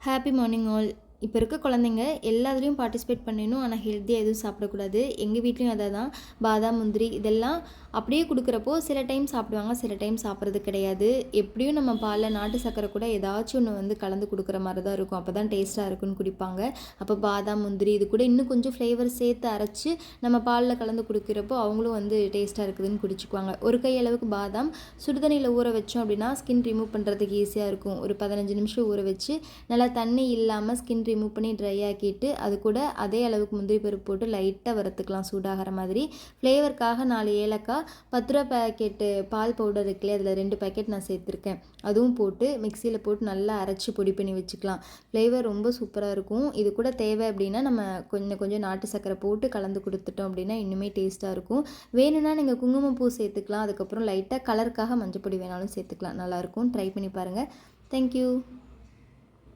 Happy morning all. இப்போ இருக்க குழந்தைங்க எல்லாத்துலேயும் பார்ட்டிசிபேட் பண்ணணும், ஆனால் ஹெல்த்தியாக எதுவும் சாப்பிடக்கூடாது. எங்கள் வீட்லேயும் அதை தான் பாதாம் முந்திரி இதெல்லாம் அப்படியே கொடுக்குறப்போ சில டைம் சாப்பிடுவாங்க, சில டைம் சாப்பிட்றது கிடையாது. எப்படியும் நம்ம பாலில் நாட்டு சர்க்கரை கூட ஏதாச்சும் ஒன்று கலந்து கொடுக்குற மாதிரி தான் இருக்கும். அப்போ தான் டேஸ்ட்டாக இருக்குன்னு குடிப்பாங்க. அப்போ பாதாம் முந்திரி இது கூட இன்னும் கொஞ்சம் ஃப்ளேவர் சேர்த்து அரைச்சி நம்ம பாலில் கலந்து கொடுக்குறப்போ அவங்களும் டேஸ்ட்டாக இருக்குதுன்னு குடிச்சிக்குவாங்க. ஒரு கையளவுக்கு பாதாம் சுடுதண்ணியில் ஊற வச்சோம் அப்படின்னா ஸ்கின் ரிமூவ் பண்ணுறதுக்கு ஈஸியாக இருக்கும். ஒரு 15 நிமிஷம் ஊற வச்சு நல்லா தண்ணி இல்லாமல் ஸ்கின் ரிமூவ் பண்ணி ட்ரை ஆக்கிட்டு அது கூட அதே அளவுக்கு முந்திரி பருப்பு போட்டு லைட்டாக வறுத்துக்கலாம் சூடாகிற மாதிரி. ஃப்ளேவருக்காக 4 ஏலக்காய், 10 ரூபா பேக்கெட்டு பால் பவுடர் இருக்குல்லையே அதில் 2 பேக்கெட் நான் சேர்த்துருக்கேன். அதுவும் போட்டு மிக்சியில் போட்டு நல்லா அரைச்சி பொடி பண்ணி வச்சுக்கலாம். ஃப்ளேவர் ரொம்ப சூப்பராக இருக்கும். இது கூட தேவை அப்படின்னா நம்ம கொஞ்சம் கொஞ்சம் நாட்டு சர்க்கரை போட்டு கலந்து கொடுத்துட்டோம் அப்படின்னா இன்னுமே டேஸ்ட்டாக இருக்கும். வேணும்னா நீங்கள் குங்குமப்பூ சேர்த்துக்கலாம். அதுக்கப்புறம் லைட்டாக கலருக்காக மஞ்சள் பொடி வேணாலும் சேர்த்துக்கலாம். நல்லாயிருக்கும். ட்ரை பண்ணி பாருங்கள். தேங்க்யூ.